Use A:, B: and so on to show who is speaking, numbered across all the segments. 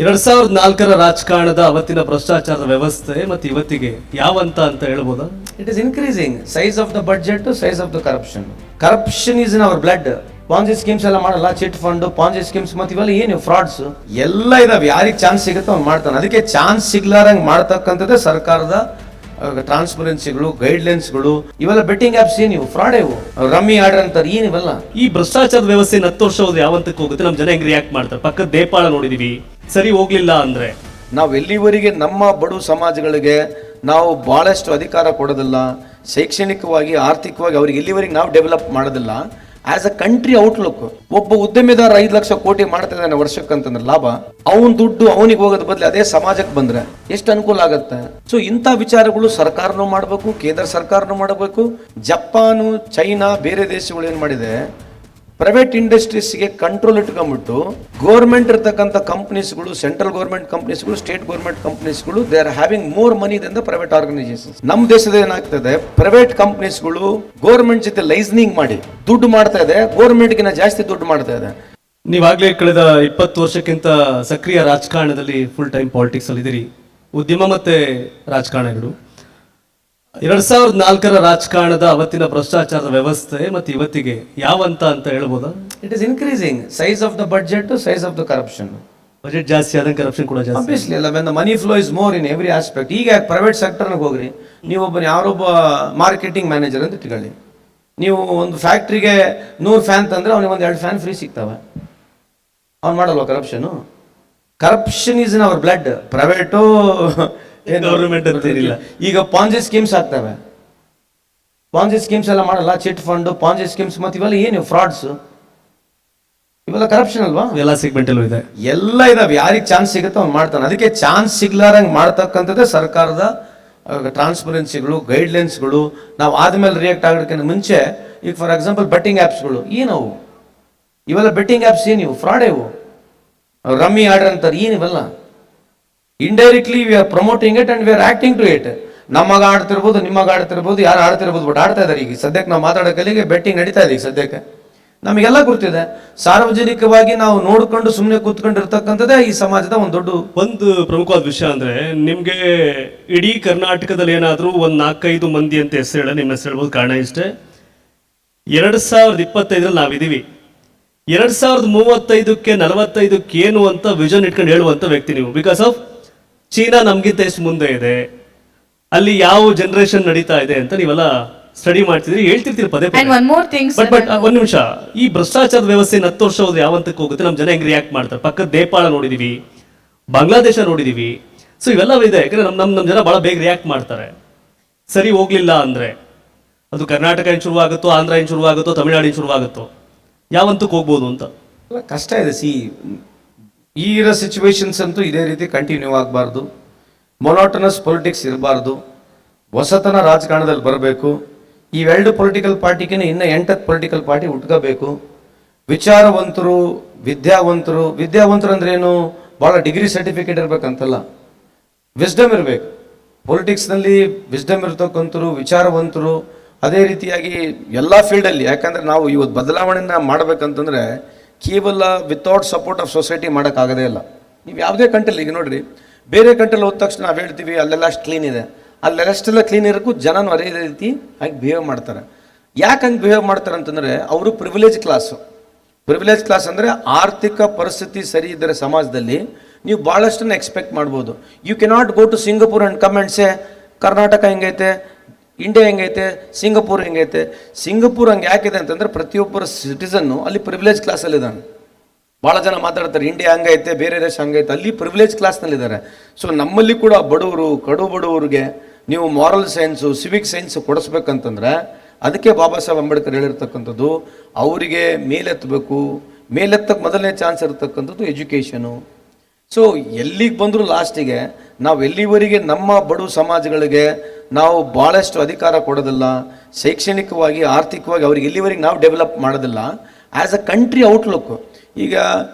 A: 2004ರ ರಾಜಕಾರಣದ ಅವತ್ತಿನ ಭ್ರಷ್ಟಾಚಾರದ ವ್ಯವಸ್ಥೆ ಮತ್ತು ಇವತ್ತಿಗೆ ಯಾವಂತ ಅಂತ ಹೇಳ್ಬೋದಾ?
B: It is increasing. Size of the budget to size of the corruption. Corruption is in our blood. Ponzi schemes ಎಲ್ಲ ಮಾಡಲ್ಲ, ಚಿಟ್ ಫಂಡ್, ಪಾಂಜಿ ಸ್ಕೀಮ್ಸ್ ಮತ್ತೆ ಇವೆಲ್ಲ ಏನು ಫ್ರಾಡ್ಸ್ ಎಲ್ಲ ಇದಾವೆ. ಯಾರಿಗೆ ಚಾನ್ಸ್ ಸಿಗುತ್ತೆ ಅವ್ನು ಮಾಡ್ತಾನೆ. ಅದಕ್ಕೆ ಚಾನ್ಸ್ ಸಿಗ್ಲಾರಂಗ್ ಮಾಡ್ತಕ್ಕಂಥದ್ದೇ ಸರ್ಕಾರದ ಟ್ರಾನ್ಸ್ಪರೆನ್ಸಿಗಳು, ಗೈಡ್ಲೈನ್ಸ್ಗಳು. ಇವೆಲ್ಲ ಬೆಟ್ಟಿಂಗ್ ಆಪ್ಸ್ ಏನಿವು ಫ್ರಾಡ್ ಇವು, ರಮ್ಮಿ ಆರ್ಡರ್ ಅಂತಾರೆ ಏನಿವೆಲ್ಲ.
A: ಈ ಭ್ರಷ್ಟಾಚಾರದ ವ್ಯವಸ್ಥೆ 10 ವರ್ಷ ಹೋದ್ರೆ ಯಾವಂತಕ್ಕೆ ಹೋಗುತ್ತೆ? ನಮ್ಮ ಜನ ಹೆಂಗ್ ರಿಯಾಕ್ಟ್ ಮಾಡ್ತಾರೆ? ಪಕ್ಕದ ನೇಪಾಳ ನೋಡಿದೀವಿ, ಸರಿ ಹೋಗ್ಲಿಲ್ಲ ಅಂದ್ರೆ
B: ನಾವು ಎಲ್ಲಿವರೆಗೆ ನಮ್ಮ ಬಡು ಸಮಾಜಗಳಿಗೆ ನಾವು ಬಹಳಷ್ಟು ಅಧಿಕಾರ ಕೊಡೋದಿಲ್ಲ, ಶೈಕ್ಷಣಿಕವಾಗಿ ಆರ್ಥಿಕವಾಗಿ ಅವ್ರಿಗೆ ಎಲ್ಲಿವರೆಗೆ ನಾವು ಡೆವಲಪ್ ಮಾಡೋದಿಲ್ಲ, ಆಸ್ ಅ ಕಂಟ್ರಿ ಔಟ್ಲುಕ್. ಒಬ್ಬ ಉದ್ಯಮಿದಾರ 5 ಲಕ್ಷ ಕೋಟಿ ಮಾಡ್ತಾ ಇದ್ದಾನೆ ವರ್ಷಕ್ಕಂತಂದ್ರೆ ಲಾಭ, ಅವನ್ ದುಡ್ಡು ಅವನಿಗೆ ಹೋಗೋದ್ ಬದಲು ಅದೇ ಸಮಾಜಕ್ಕೆ ಬಂದ್ರೆ ಎಷ್ಟು ಅನುಕೂಲ ಆಗತ್ತೆ. ಸೊ ಇಂಥ ವಿಚಾರಗಳು ಸರ್ಕಾರನೂ ಮಾಡಬೇಕು, ಕೇಂದ್ರ ಸರ್ಕಾರನೂ ಮಾಡಬೇಕು. ಜಪಾನು, ಚೈನಾ, ಬೇರೆ ದೇಶಗಳು ಏನ್ ಮಾಡಿದೆ, ಪ್ರೈವೇಟ್ ಇಂಡಸ್ಟ್ರೀಸ್ಗೆ ಕಂಟ್ರೋಲ್ ಇಟ್ಕೊಂಡ್ಬಿಟ್ಟು ಗೌರ್ಮೆಂಟ್ ಇರ್ತಕ್ಕಂಥ ಕಂಪ್ನೀಸ್ಗಳು, ಸೆಂಟ್ರಲ್ ಗೌರ್ಮೆಂಟ್ ಕಂಪ್ನೀಸ್ಗಳು, ಸ್ಟೇಟ್ ಗೌರ್ಮೆಂಟ್ ಕಂಪ್ನೀಸ್ಗಳು, they are having more money then the private organisations. ನಮ್ಮ ದೇಶದ ಏನಾಗ್ತದೆ, ಪ್ರೈವೇಟ್ ಕಂಪ್ನೀಸ್ಗಳು ಗೌರ್ಮೆಂಟ್ ಜೊತೆ ಲೈಸ್ನಿಂಗ್ ಮಾಡಿ ದುಡ್ಡು ಮಾಡ್ತಾ ಇದೆ, ಗೌರ್ಮೆಂಟ್ಗಿನ ಜಾಸ್ತಿ ದುಡ್ಡು ಮಾಡ್ತಾ ಇದೆ.
A: ನೀವಾಗ್ಲೇ ಕಳೆದ 20 ವರ್ಷಕ್ಕಿಂತ ಸಕ್ರಿಯ ರಾಜಕಾರಣದಲ್ಲಿ ಫುಲ್ ಟೈಮ್ ಪಾಲಿಟಿಕ್ಸ್ ಅಲ್ಲಿ ಇದ್ದೀರಿ. ಉದ್ಯಮ ಮತ್ತೆ ರಾಜಕಾರಣಗಳು 2004ರ ರಾಜಕಾರಣದ ಅವತ್ತಿನ ಭ್ರಷ್ಟಾಚಾರದ ವ್ಯವಸ್ಥೆ ಮತ್ತು ಇವತ್ತಿಗೆ ಯಾವಂತ ಅಂತ ಹೇಳ್ಬೋದಾ?
B: It is increasing. Size of the budget to size of the corruption.
A: Budget ಜಾಸ್ತಿ ಆದಂಗೆ ಕರಪ್ಷನ್ ಕೂಡ ಜಾಸ್ತಿ.
B: ಆಬ್ವಿಯಸ್ಲಿ ಅಲ್ಲ, when the money flow is more in every aspect. ಈಗ ಪ್ರೈವೇಟ್ ಸೆಕ್ಟರ್ನಾಗ ಹೋಗ್ರಿ, ನೀವೊಬ್ಬ ಯಾರೊಬ್ಬ ಮಾರ್ಕೆಟಿಂಗ್ ಮ್ಯಾನೇಜರ್ ಅಂತ ಇಟ್ಕೊಳ್ಳಿ, ನೀವು ಒಂದು ಫ್ಯಾಕ್ಟ್ರಿಗೆ 100 ಫ್ಯಾನ್ ತಂದ್ರೆ ಅವನಿಗೆ 1-2 ಫ್ಯಾನ್ ಫ್ರೀ ಸಿಗ್ತವೆ. ಅವ್ನು ಮಾಡಲ್ವ corruption? Corruption is in our blood. Private
A: government ಅಂತ ಏನಿಲ್ಲ.
B: ಈಗ ಪಾಂಜಿ ಸ್ಕೀಮ್ಸ್ ಆಗ್ತವೆ, ಪಾಂಜಿ ಸ್ಕೀಮ್ಸ್ ಎಲ್ಲ ಮಾಡಲ್ಲ, ಚಿಟ್ ಫಂಡ್, ಪಾಂಜಿ ಸ್ಕೀಮ್ಸ್ ಮತ್ತೆ ಇವೆಲ್ಲ ಏನು ಫ್ರಾಡ್ಸ್, ಇವೆಲ್ಲ ಕರಪ್ಷನ್ ಅಲ್ವಾ?
A: ಎಲ್ಲ ಸೆಗ್ಮೆಂಟ್ ಅಲ್ಲೂ ಇದೆ,
B: ಎಲ್ಲ ಇದಾವೆ. ಯಾರಿಗೆ ಚಾನ್ಸ್ ಸಿಗುತ್ತೆ ಅವ್ನು ಮಾಡ್ತಾನೆ. ಅದಕ್ಕೆ ಚಾನ್ಸ್ ಸಿಗ್ಲಾರಂಗ್ ಮಾಡ್ತಕ್ಕಂಥದ್ದೇ ಸರ್ಕಾರದ ಟ್ರಾನ್ಸ್ಪರೆನ್ಸಿಗಳು, ಗೈಡ್ಲೈನ್ಸ್ಗಳು. ನಾವು ಆದ್ಮೇಲೆ ರಿಯಾಕ್ಟ್ ಆಗೋದಕ್ಕಿಂತ ಮುಂಚೆ, ಈಗ ಫಾರ್ ಎಕ್ಸಾಂಪಲ್ ಬೆಟ್ಟಿಂಗ್ ಆ್ಯಪ್ಸ್ಗಳು ಏನವು, ಇವೆಲ್ಲ ಬೆಟ್ಟಿಂಗ್ ಆ್ಯಪ್ಸ್ ಏನಿವು ಫ್ರಾಡ್ ಇವು, ರಮ್ಮಿ ಆರ್ಡರ್ ಅಂತಾರೆ ಏನಿವೆಲ್ಲ. Indirectly we are promoting it and we are acting to it. ನಮ್ಮಗ ಆಡ್ತಿರ್ಬೋದು, ನಿಮ್ಮಗ ಆಡ್ತಿರ್ಬೋದು, ಯಾರು ಆಡ್ತಿರ್ಬೋದು, ಬಟ್ ಆಡ್ತಾ ಇದ್ದಾರೆ. ಈಗ ಸದ್ಯಕ್ಕೆ ನಾವು ಮಾತಾಡೋಕಲ್ಲಿಗೆ ಬೆಟ್ಟಿಂಗ್ ನಡೀತಾ ಇದೆ. ಈಗ ಸದ್ಯಕ್ಕೆ ನಮಗೆಲ್ಲ ಗೊತ್ತಿದೆ. ಸಾರ್ವಜನಿಕವಾಗಿ ನಾವು ನೋಡ್ಕೊಂಡು ಸುಮ್ಮನೆ ಕೂತ್ಕೊಂಡಿರ್ತಕ್ಕಂಥದ್ದೇ ಈ ಸಮಾಜದ ಒಂದು
A: ಪ್ರಮುಖವಾದ ವಿಷಯ. ಅಂದ್ರೆ ನಿಮ್ಗೆ ಇಡೀ ಕರ್ನಾಟಕದಲ್ಲಿ ಏನಾದ್ರೂ ಒಂದು 4-5 ಮಂದಿ ಅಂತ ಹೆಸರು ಹೇಳ, ನಿಮ್ಮ ಹೆಸರು ಹೇಳ್ಬೋದು. ಕಾರಣ ಇಷ್ಟೇ, 2025ರಲ್ಲಿ ನಾವಿದೀವಿ. 2035ಕ್ಕೆ 45ಕ್ಕೆ ಏನು ಅಂತ ವಿಷನ್ ಇಟ್ಕೊಂಡು ಹೇಳುವಂತ ವ್ಯಕ್ತಿ ನೀವು. ಬಿಕಾಸ್ ಆಫ್ ಚೀನಾ ನಮ್ಗಿಂತ ಎಷ್ಟು ಮುಂದೆ ಇದೆ, ಅಲ್ಲಿ ಯಾವ ಜನರೇಷನ್ ನಡೀತಾ ಇದೆ ಅಂತ ನೀವೆಲ್ಲ ಸ್ಟಡಿ ಮಾಡ್ತಿದ್ರಿ, ಹೇಳ್ತಿರ್ತೀರಿ ಪದೇ ಪದೇ. ಬಟ್ ಒಂದ್ ನಿಮಿಷ, ಈ ಭ್ರಷ್ಟಾಚಾರದ ವ್ಯವಸ್ಥೆ 10 ವರ್ಷ ಹೋದ್ರೆ ಯಾವಂತಕ್ಕೆ ಹೋಗುತ್ತೆ? ನಮ್ಮ ಜನ ಹೆಂಗ್ ರಿಯಾಕ್ಟ್ ಮಾಡ್ತಾರೆ? ಪಕ್ಕದ ನೇಪಾಳ ನೋಡಿದೀವಿ, ಬಾಂಗ್ಲಾದೇಶ ನೋಡಿದೀವಿ. ಸೊ ಇವೆಲ್ಲ ಇದೆ. ಯಾಕಂದ್ರೆ ನಮ್ ಜನ ಬಹಳ ಬೇಗ ರಿಯಾಕ್ಟ್ ಮಾಡ್ತಾರೆ. ಸರಿ ಹೋಗ್ಲಿಲ್ಲ ಅಂದ್ರೆ ಅದು ಕರ್ನಾಟಕ ಏನ್ ಶುರುವಾಗುತ್ತೋ, ಆಂಧ್ರ ಏನ್ ಶುರುವಾಗುತ್ತೋ, ತಮಿಳ್ನಾಡು ಶುರುವಾಗುತ್ತೋ, ಯಾವಂತಕ್ಕೆ ಹೋಗ್ಬೋದು ಅಂತ
B: ಕಷ್ಟ ಇದೆ. ಈ ಇರೋ ಸಿಚುವೇಶನ್ಸ್ ಅಂತೂ ಇದೇ ರೀತಿ ಕಂಟಿನ್ಯೂ ಆಗಬಾರ್ದು. ಮೊನೋಟನಸ್ ಪೊಲಿಟಿಕ್ಸ್ ಇರಬಾರ್ದು. ಹೊಸತನ ರಾಜಕಾರಣದಲ್ಲಿ ಬರಬೇಕು. ಇವೆರಡು ಪೊಲಿಟಿಕಲ್ ಪಾರ್ಟಿಗಿನ ಇನ್ನು 8th ಪೊಲಿಟಿಕಲ್ ಪಾರ್ಟಿ ಹುಟ್ಕೋಬೇಕು. ವಿಚಾರವಂತರು, ವಿದ್ಯಾವಂತರು ಅಂದ್ರೆ ಏನು, ಭಾಳ ಡಿಗ್ರಿ ಸರ್ಟಿಫಿಕೇಟ್ ಇರ್ಬೇಕಂತಲ್ಲ, ವಿಸ್ಡಮ್ ಇರಬೇಕು. ಪೊಲಿಟಿಕ್ಸ್ನಲ್ಲಿ ವಿಸ್ಡಮ್ ಇರ್ತಕ್ಕಂಥರು, ವಿಚಾರವಂತರು. ಅದೇ ರೀತಿಯಾಗಿ ಎಲ್ಲ ಫೀಲ್ಡಲ್ಲಿ. ಯಾಕಂದ್ರೆ ನಾವು ಇವತ್ತು ಬದಲಾವಣೆನ ಮಾಡಬೇಕಂತಂದ್ರೆ ಕೇವಲ ವಿತೌಟ್ ಸಪೋರ್ಟ್ ಆಫ್ ಸೊಸೈಟಿ ಮಾಡೋಕ್ಕಾಗೋದೇ ಇಲ್ಲ. ನೀವು ಯಾವುದೇ ಕಂಟ್ರಿಲಿ ಈಗ ನೋಡ್ರಿ, ಬೇರೆ ಕಂಟ್ರಿಲಿ ಹೋದ ತಕ್ಷಣ ನಾವು ಹೇಳ್ತೀವಿ ಅಲ್ಲೆಲ್ಲ ಅಷ್ಟು ಕ್ಲೀನ್ ಇದೆ, ಅಲ್ಲೆಲ್ಲಷ್ಟೆಲ್ಲ ಕ್ಲೀನ್ ಇರೋಕ್ಕೂ ಜನನು ಅದೇ ರೀತಿ ಹಾಗೆ ಬಿಹೇವ್ ಮಾಡ್ತಾರೆ. ಯಾಕೆ ಹಂಗೆ ಬಿಹೇವ್ ಮಾಡ್ತಾರೆ ಅಂತಂದರೆ ಅವರು ಪ್ರಿವಿಲೇಜ್ ಕ್ಲಾಸ್ ಅಂದರೆ ಆರ್ಥಿಕ ಪರಿಸ್ಥಿತಿ ಸರಿ ಇದ್ದರೆ ಸಮಾಜದಲ್ಲಿ ನೀವು ಭಾಳಷ್ಟನ್ನು ಎಕ್ಸ್ಪೆಕ್ಟ್ ಮಾಡ್ಬೋದು. You cannot go to Singapore and come and say Karnataka ಹೆಂಗೈತೆ, ಇಂಡಿಯಾ ಹೆಂಗೈತೆ, ಸಿಂಗಪೂರ್ ಹೆಂಗೈತೆ. ಸಿಂಗಪೂರ್ ಹಂಗೆ ಯಾಕಿದೆ ಅಂತಂದರೆ ಪ್ರತಿಯೊಬ್ಬರ ಸಿಟಿಸನ್ನು ಅಲ್ಲಿ ಪ್ರಿವಿಲೇಜ್ ಕ್ಲಾಸಲ್ಲಿದ್ದಾನೆ. ಭಾಳ ಜನ ಮಾತಾಡ್ತಾರೆ ಇಂಡಿಯಾ ಹಂಗೈತೆ, ಬೇರೆ ದೇಶ ಹಂಗೈತೆ, ಅಲ್ಲಿ ಪ್ರಿವಿಲೇಜ್ ಕ್ಲಾಸ್ನಲ್ಲಿದ್ದಾರೆ. ಸೊ ನಮ್ಮಲ್ಲಿ ಕೂಡ ಬಡವರು, ಕಡು ಬಡವರಿಗೆ ನೀವು ಮಾರಲ್ ಸೈನ್ಸು, ಸಿವಿಕ್ ಸೈನ್ಸು ಕೊಡಿಸ್ಬೇಕಂತಂದ್ರೆ ಅದಕ್ಕೆ ಬಾಬಾ ಸಾಹೇಬ್ ಅಂಬೇಡ್ಕರ್ ಹೇಳಿರ್ತಕ್ಕಂಥದ್ದು, ಅವರಿಗೆ ಮೇಲೆತ್ತಕ್ಕೆ ಮೊದಲನೇ ಚಾನ್ಸ್ ಇರತಕ್ಕಂಥದ್ದು ಎಜುಕೇಷನು. ಸೊ ಎಲ್ಲಿಗೆ ಬಂದರೂ ಲಾಸ್ಟಿಗೆ ನಾವು ಎಲ್ಲಿವರೆಗೆ ನಮ್ಮ ಬಡು ಸಮಾಜಗಳಿಗೆ ನಾವು ಭಾಳಷ್ಟು ಅಧಿಕಾರ ಕೊಡೋದಿಲ್ಲ, ಶೈಕ್ಷಣಿಕವಾಗಿ ಆರ್ಥಿಕವಾಗಿ ಅವ್ರಿಗೆ ಎಲ್ಲಿವರೆಗೆ ನಾವು ಡೆವಲಪ್ ಮಾಡೋದಿಲ್ಲ, ಆ್ಯಸ್ ಅ ಕಂಟ್ರಿ ಔಟ್ಲುಕ್. ಈಗ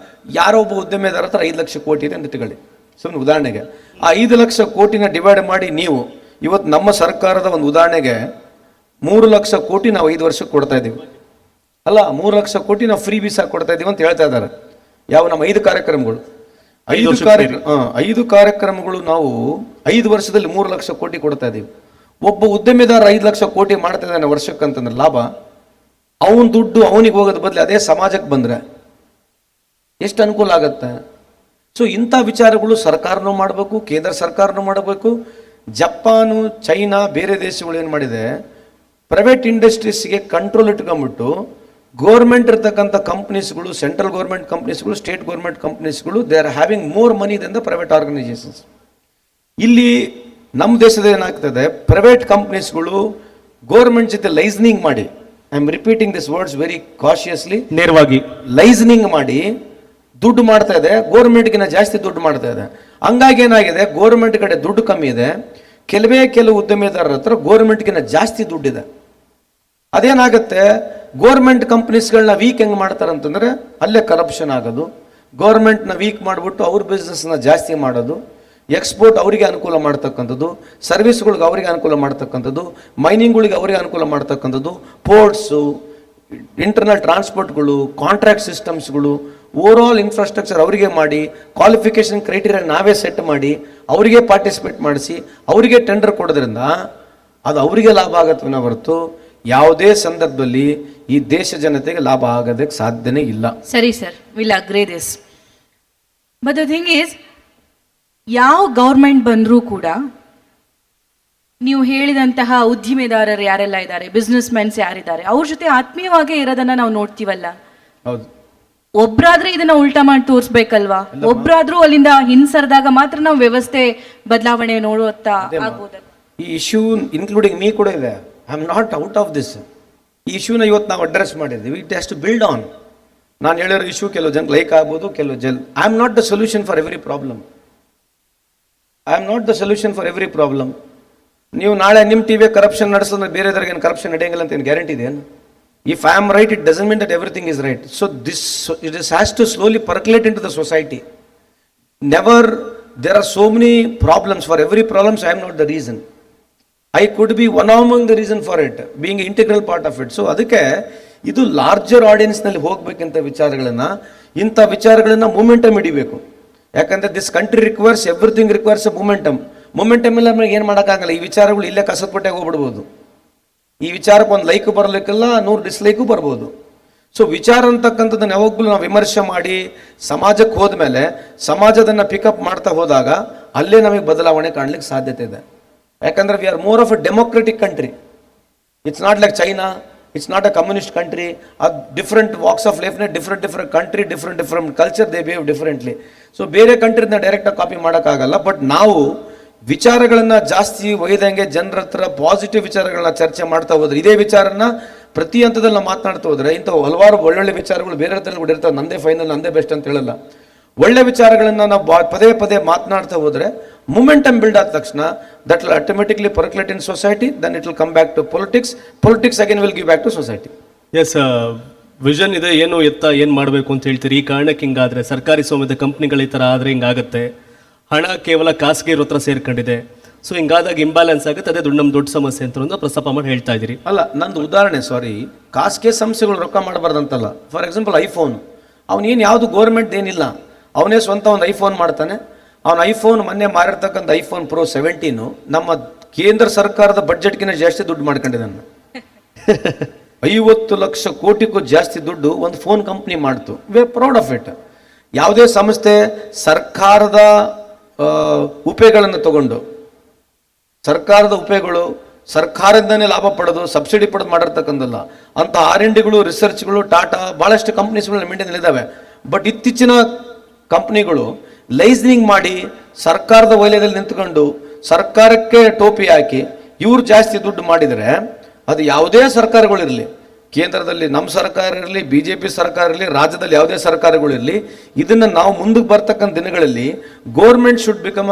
B: ಯಾರೋ ಒಬ್ಬ ಉದ್ಯಮಿದಾರ ಹತ್ರ 5 ಲಕ್ಷ ಕೋಟಿ ಇದೆ ಅಂತ ಇಟ್ಕೊಳ್ಳಿ. ಸುಮ್ಮನೆ ಉದಾಹರಣೆಗೆ ಆ 5 ಲಕ್ಷ ಕೋಟಿನ ಡಿವೈಡ್ ಮಾಡಿ ನೀವು ಇವತ್ತು ನಮ್ಮ ಸರ್ಕಾರದ ಒಂದು ಉದಾಹರಣೆಗೆ 3 ಲಕ್ಷ ಕೋಟಿ ನಾವು 5 ವರ್ಷಕ್ಕೆ ಕೊಡ್ತಾ ಇದ್ದೀವಿ. ಅಲ್ಲ, 3 ಲಕ್ಷ ಕೋಟಿ ನಾವು ಫ್ರೀ ವೀಸಾ ಕೊಡ್ತಾ ಇದ್ದೀವಿ ಅಂತ ಹೇಳ್ತಾ ಇದ್ದಾರೆ. ಯಾವ ನಮ್ಮ 5 ಕಾರ್ಯಕ್ರಮಗಳು. ಐದು ಕಾರ್ಯಕ್ರಮಗಳು ನಾವು 5 ವರ್ಷದಲ್ಲಿ 3 ಲಕ್ಷ ಕೋಟಿ ಕೊಡ್ತಾ ಇದೀವಿ. ಒಬ್ಬ ಉದ್ಯಮಿದಾರ 5 ಲಕ್ಷ ಕೋಟಿ ಮಾಡ್ತಾ ಇದ್ದಾನೆ ವರ್ಷಕ್ಕಂತಂದ್ರೆ ಲಾಭ, ಅವನ ದುಡ್ಡು ಅವನಿಗೆ ಹೋಗೋದ್ ಬದಲು ಅದೇ ಸಮಾಜಕ್ಕೆ ಬಂದ್ರೆ ಎಷ್ಟು ಅನುಕೂಲ ಆಗತ್ತೆ. ಸೊ ಇಂಥ ವಿಚಾರಗಳು ಸರ್ಕಾರನೂ ಮಾಡಬೇಕು, ಕೇಂದ್ರ ಸರ್ಕಾರನೂ ಮಾಡಬೇಕು. ಜಪಾನು, ಚೈನಾ, ಬೇರೆ ದೇಶಗಳು ಏನು ಮಾಡಿದೆ, ಪ್ರೈವೇಟ್ ಇಂಡಸ್ಟ್ರೀಸ್ಗೆ ಕಂಟ್ರೋಲ್ ಇಟ್ಕೊಂಡ್ಬಿಟ್ಟು ಗೋರ್ಮೆಂಟ್ ಇರ್ತಕ್ಕಂಥ ಕಂಪ್ನೀಸ್ಗಳು, ಸೆಂಟ್ರಲ್ ಗೌರ್ಮೆಂಟ್ ಕಂಪ್ನೀಸ್ಗಳು, ಸ್ಟೇಟ್ ಗೌರ್ಮೆಂಟ್ ಕಂಪ್ನೀಸ್ಗಳು, they are having more money then the private organisations. ಇಲ್ಲಿ ನಮ್ಮ ದೇಶದಲ್ಲಿ ಏನಾಗ್ತದೆ, ಪ್ರೈವೇಟ್ ಕಂಪ್ನೀಸ್ಗಳು ಗೋರ್ಮೆಂಟ್ ಜೊತೆ ಲೈಸನಿಂಗ್ ಮಾಡಿ, I am repeating this words very cautiously,
A: ನೇರವಾಗಿ
B: ಲೈಸನಿಂಗ್ ಮಾಡಿ ದುಡ್ಡು ಮಾಡ್ತಾ ಇದೆ, ಗೋರ್ಮೆಂಟ್ಗಿನ ಜಾಸ್ತಿ ದುಡ್ಡು ಮಾಡ್ತಾ ಇದೆ. ಹಂಗಾಗಿ ಏನಾಗಿದೆ, ಗೋರ್ಮೆಂಟ್ ಕಡೆ ದುಡ್ಡು ಕಮ್ಮಿ ಇದೆ, ಕೆಲವು ಉದ್ಯಮಿದಾರರ ಹತ್ರ ಗೋರ್ಮೆಂಟ್ಗಿನ ಜಾಸ್ತಿ ದುಡ್ಡಿದೆ. ಅದೇನಾಗುತ್ತೆ, ಗೋರ್ಮೆಂಟ್ ಕಂಪ್ನೀಸ್ಗಳನ್ನ ವೀಕ್ ಹೆಂಗೆ ಮಾಡ್ತಾರೆ ಅಂತಂದರೆ ಅಲ್ಲೇ ಕರಪ್ಷನ್ ಆಗೋದು, ಗೌರ್ಮೆಂಟ್ನ ವೀಕ್ ಮಾಡಿಬಿಟ್ಟು ಅವ್ರ ಬಿಸ್ನೆಸ್ನ ಜಾಸ್ತಿ ಮಾಡೋದು, ಎಕ್ಸ್ಪೋರ್ಟ್ ಅವರಿಗೆ ಅನುಕೂಲ ಮಾಡ್ತಕ್ಕಂಥದ್ದು, ಸರ್ವಿಸ್ಗಳಿಗೆ ಅವರಿಗೆ ಅನುಕೂಲ ಮಾಡ್ತಕ್ಕಂಥದ್ದು, ಮೈನಿಂಗ್ಗಳಿಗೆ ಅವರಿಗೆ ಅನುಕೂಲ ಮಾಡ್ತಕ್ಕಂಥದ್ದು, ಪೋರ್ಟ್ಸು, ಇಂಟರ್ನಲ್ ಟ್ರಾನ್ಸ್ಪೋರ್ಟ್ಗಳು, ಕಾಂಟ್ರಾಕ್ಟ್ ಸಿಸ್ಟಮ್ಸ್ಗಳು, ಓವರ್ ಆಲ್ ಇನ್ಫ್ರಾಸ್ಟ್ರಕ್ಚರ್ ಅವರಿಗೆ ಮಾಡಿ, ಕ್ವಾಲಿಫಿಕೇಶನ್ ಕ್ರೈಟೀರಿಯಾ ನಾವೇ ಸೆಟ್ ಮಾಡಿ, ಅವರಿಗೆ ಪಾರ್ಟಿಸಿಪೇಟ್ ಮಾಡಿಸಿ, ಅವರಿಗೆ ಟೆಂಡರ್ ಕೊಡೋದ್ರಿಂದ ಅದು ಅವರಿಗೆ ಲಾಭ ಆಗತ್ವೇ ಹೊರತು ಯಾವುದೇ ಸಂದರ್ಭದಲ್ಲಿ ಈ ದೇಶ ಜನತೆಗೆ ಲಾಭ ಆಗೋದಕ್ಕೆ ಸಾಧ್ಯನೇ ಇಲ್ಲ.
C: ಸರಿ sir, will agree this. But the thing is, ಯಾವ ಗೌರ್ಮೆಂಟ್ ಬಂದರೂ ಕೂಡ ನೀವು ಹೇಳಿದಂತಹ ಉದ್ದಿಮೆದಾರರು ಯಾರೆಲ್ಲ ಇದ್ದಾರೆ, ಬಿಸ್ನೆಸ್ ಮೆನ್ಸ್ ಯಾರಿದ್ದಾರೆ, ಅವ್ರ ಜೊತೆ ಆತ್ಮೀಯವಾಗೇ ಇರೋದನ್ನ ನಾವು ನೋಡ್ತೀವಲ್ಲ.
B: ಹೌದು,
C: ಒಬ್ರಾದ್ರೆ ಇದನ್ನ ಉಲ್ಟಾ ಮಾಡಿ ತೋರಿಸ್ಬೇಕಲ್ವಾ? ಒಬ್ರಾದ್ರೂ ಅಲ್ಲಿಂದ ಹಿಂಸರಿದಾಗ ಮಾತ್ರ ನಾವು ವ್ಯವಸ್ಥೆ ಬದಲಾವಣೆ ನೋಡುತ್ತಾ ಆಗ್ಬೋದಲ್ಲ.
B: ಈ ಇಶ್ಯೂ ಇನ್ಕ್ಲೂಡಿಂಗ್ ಮೀ ಕೂಡ ಇದೆ. I am not out of this. ಈ ಇಶ್ಯೂನ ಇವತ್ತು ನಾವು ಅಡ್ರೆಸ್ ಮಾಡಿದ್ದೀವಿ. It has to build on. ನಾನು ಹೇಳಿರೋ ಇಶ್ಯೂ ಕೆಲವು ಜನ ಲೈಕ್ ಆಗ್ಬೋದು, ಕೆಲವು I am not the solution for every problem. I am not the solution for every problem. ನೀವು ನಾಳೆ ನಿಮ್ಮ ಟಿವಿ ಕರಪ್ಷನ್ ನಡೆಸಿದ್ರೆ ಬೇರೆದವ್ರಿಗೆ ಏನು ಕರಪ್ಷನ್ ನಡೆಯಂಗಿಲ್ಲ ಅಂತ ಏನು ಗ್ಯಾರಂಟಿ ಇದೆ? If I am right, it doesn't mean that everything is right. So it has to slowly percolate into the society. Never, there are so many problems. For every problem, I am not the reason. I could be one among the reason for it, being an integral part of it. So ಅದಕ್ಕೆ ಇದು larger ಆಡಿಯನ್ಸ್ನಲ್ಲಿ ಹೋಗ್ಬೇಕಂತ ವಿಚಾರಗಳನ್ನ, ಇಂಥ ವಿಚಾರಗಳನ್ನ momentum ಹಿಡಿಬೇಕು. ಯಾಕಂದ್ರೆ this country requires everything, requires A momentum ಇಲ್ಲ ನಮಗೆ ಏನು ಮಾಡೋಕ್ಕಾಗಲ್ಲ. ಈ ವಿಚಾರಗಳು ಇಲ್ಲೇ ಕಸದ್ಪಟ್ಟೆ ಹೋಗ್ಬಿಡ್ಬೋದು. ಈ ವಿಚಾರಕ್ಕೆ ಒಂದು ಲೈಕ್ ಬರಲಿಕ್ಕೆಲ್ಲ 100 ಡಿಸ್ಲೈಕು ಬರ್ಬೋದು. ಸೊ ವಿಚಾರ ಅಂತಕ್ಕಂಥದ್ದನ್ನು ಯಾವಾಗಲೂ ನಾವು ವಿಮರ್ಶೆ ಮಾಡಿ ಸಮಾಜಕ್ಕೆ ಹೋದ್ಮೇಲೆ ಸಮಾಜದನ್ನು ಪಿಕಪ್ ಮಾಡ್ತಾ ಹೋದಾಗ ಅಲ್ಲೇ ನಮಗೆ ಬದಲಾವಣೆ ಕಾಣಲಿಕ್ಕೆ ಸಾಧ್ಯತೆ ಇದೆ. ಯಾಕಂದ್ರೆ we are more of a democratic country. It's not like China, it's not a communist country. Different walks of ಲೈಫ್ನ different country, different culture, they behave differently. So ಬೇರೆ ಕಂಟ್ರಿನ ಡೈರೆಕ್ಟಾಗಿ ಕಾಪಿ ಮಾಡೋಕ್ಕಾಗಲ್ಲ. ಬಟ್ ನಾವು ವಿಚಾರಗಳನ್ನ ಜಾಸ್ತಿ ಒಯ್ದಂಗೆ ಜನರ ಹತ್ರ ಪಾಸಿಟಿವ್ ವಿಚಾರಗಳನ್ನ ಚರ್ಚೆ ಮಾಡ್ತಾ ಹೋದ್ರೆ, ಇದೇ ವಿಚಾರನ ಪ್ರತಿ ಹಂತದಲ್ಲಿ ನಾವು ಮಾತನಾಡ್ತಾ ಹೋದ್ರೆ ಇಂಥ ಹಲವಾರು ಒಳ್ಳೊಳ್ಳೆ ವಿಚಾರಗಳು ಬೇರೆ ಹತ್ರದಲ್ಲಿ ಕೂಡ ಇರ್ತವೆ. ನಂದೇ ಫೈನಲ್, ನಂದೇ ಬೆಸ್ಟ್ ಅಂತ ಹೇಳಲ್ಲ. ಒಳ್ಳೆ ವಿಚಾರಗಳನ್ನ ನಾವು ಪದೇ ಮಾತನಾಡ್ತಾ ಹೋದ್ರೆ ಮೊಮೆಂಟಮ್ ಬಿಲ್ಡ್ ಆದ ತಕ್ಷಣ that will automatically percolate in society, then it will come back to politics again will give back to society.
A: Yes, vision ಇದೆ, ಏನು ಏನು ಮಾಡಬೇಕು ಅಂತ ಹೇಳ್ತೀರಿ. ಈ ಕಾರಣಕ್ಕೆ ಹಿಂಗಾದ್ರೆ ಸರ್ಕಾರಿ ಸ್ವಾಮ್ಯದ ಕಂಪ್ನಿಗಳ ಈ ಥರ ಆದರೆ ಹಿಂಗಾಗುತ್ತೆ. ಹಣ ಕೇವಲ ಖಾಸಗಿಯವ್ರ ಹತ್ರ ಸೇರ್ಕೊಂಡಿದೆ. ಸೊ ಹಿಂಗಾದಾಗ ಇಂಬ್ಯಾಲೆನ್ಸ್ ಆಗುತ್ತೆ. ಅದೇ ನಮ್ಮ ದೊಡ್ಡ ಸಮಸ್ಯೆ ಅಂತ ಒಂದು ಪ್ರಸ್ತಾಪ ಮಾಡಿ ಹೇಳ್ತಾ ಇದ್ದೀರಿ.
B: ಅಲ್ಲ, ನಂದು ಉದಾಹರಣೆ, ಸಾರಿ, ಖಾಸಗಿ ಸಂಸ್ಥೆಗಳು ರೊಕ್ಕ ಮಾಡಬಾರ್ದಂತಲ್ಲ. ಫಾರ್ ಎಕ್ಸಾಂಪಲ್ ಐಫೋನ್, ಅವನೇನು ಯಾವುದು ಗೌರ್ಮೆಂಟ್ ಏನಿಲ್ಲ, ಅವನೇ ಸ್ವಂತ ಒಂದು ಐಫೋನ್ ಮಾಡ್ತಾನೆ. ಅವನ ಐಫೋನ್ ಮೊನ್ನೆ ಮಾರಿರ್ತಕ್ಕಂಥ ಐಫೋನ್ Pro 17 ನಮ್ಮ ಕೇಂದ್ರ ಸರ್ಕಾರದ ಬಡ್ಜೆಟ್ಗಿಂತ ಜಾಸ್ತಿ ದುಡ್ಡು ಮಾಡ್ಕೊಂಡಿದ್ದಾನೆ. 50 ಲಕ್ಷ ಕೋಟಿಗೂ ಜಾಸ್ತಿ ದುಡ್ಡು ಒಂದು ಫೋನ್ ಕಂಪ್ನಿ ಮಾಡ್ತು. We are proud of it. ಯಾವುದೇ ಸಂಸ್ಥೆ ಸರ್ಕಾರದ ಉಪಯೋಗಗಳನ್ನು ತಗೊಂಡು, ಸರ್ಕಾರದ ಉಪಯೋಗಗಳು ಸರ್ಕಾರದಿಂದನೇ ಲಾಭ ಪಡೆದು ಸಬ್ಸಿಡಿ ಪಡೆದು ಮಾಡಿರ್ತಕ್ಕಂಥಲ್ಲ ಅಂತ R&Dಗಳು, ರಿಸರ್ಚ್ಗಳು, ಟಾಟಾ ಭಾಳಷ್ಟು ಕಂಪ್ನೀಸ್ಗಳು ನಮ್ಮ ಇಂಡಿಯಾದಲ್ಲಿ ಇದ್ದಾವೆ. ಬಟ್ ಇತ್ತೀಚಿನ ಕಂಪ್ನಿಗಳು ಲೈಸನಿಂಗ್ ಮಾಡಿ ಸರ್ಕಾರದ ವಲಯದಲ್ಲಿ ನಿಂತ್ಕೊಂಡು ಸರ್ಕಾರಕ್ಕೆ ಟೋಪಿ ಹಾಕಿ ಇವ್ರು ಜಾಸ್ತಿ ದುಡ್ಡು ಮಾಡಿದರೆ, ಅದು ಯಾವುದೇ ಸರ್ಕಾರಗಳಿರಲಿ, ಕೇಂದ್ರದಲ್ಲಿ ನಮ್ಮ ಸರ್ಕಾರ ಇರಲಿ, BJP ಸರ್ಕಾರ ಇರಲಿ, ರಾಜ್ಯದಲ್ಲಿ ಯಾವುದೇ ಸರ್ಕಾರಗಳಿರಲಿ, ಇದನ್ನು ನಾವು ಮುಂದಕ್ಕೆ ಬರ್ತಕ್ಕಂಥ ದಿನಗಳಲ್ಲಿ ಗೋರ್ಮೆಂಟ್ ಶುಡ್ ಬಿಕಮ್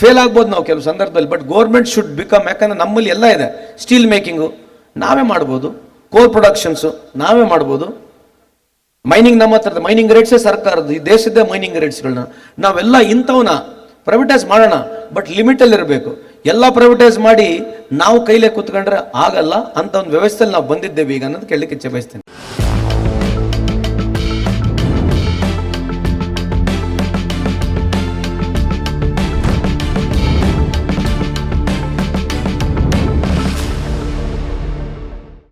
B: ಫೇಲ್ ಆಗ್ಬೋದು ನಾವು ಕೆಲವು ಸಂದರ್ಭದಲ್ಲಿ. ಬಟ್ ಗೋರ್ಮೆಂಟ್ ಶುಡ್ ಬಿಕಮ್, ಯಾಕಂದ್ರೆ ನಮ್ಮಲ್ಲಿ ಎಲ್ಲ ಇದೆ. ಸ್ಟೀಲ್ ಮೇಕಿಂಗು ನಾವೇ ಮಾಡ್ಬೋದು, ಕೋಲ್ ಪ್ರೊಡಕ್ಷನ್ಸು ನಾವೇ ಮಾಡ್ಬೋದು, ಮೈನಿಂಗ್ ನಮ್ಮ ಹತ್ರದ ಮೈನಿಂಗ್ ರೇಟ್ಸೇ ಸರ್ಕಾರದ್ದು, ಈ ದೇಶದ ಮೈನಿಂಗ್ ರೇಟ್ಸ್ಗಳನ್ನ ನಾವೆಲ್ಲ ಇಂಥವನ್ನ ಪ್ರೈವೇಟೈಸ್ ಮಾಡೋಣ. ಬಟ್ ಲಿಮಿಟಲ್ಲಿ ಇರಬೇಕು. ಎಲ್ಲ ಪ್ರೈವೇಟೈಸ್ ಮಾಡಿ ನಾವು ಕೈಲೇ ಕೂತ್ಕೊಂಡ್ರೆ ಆಗಲ್ಲ. ಅಂತ ಒಂದು ವ್ಯವಸ್ಥೆಯಲ್ಲಿ ನಾವು ಬಂದಿದ್ದೇವೆ ಈಗ ಅನ್ನೋದು ಕೇಳಲಿಕ್ಕೆ ಇಚ್ಛೆ ಬಯಸ್ತೇನೆ.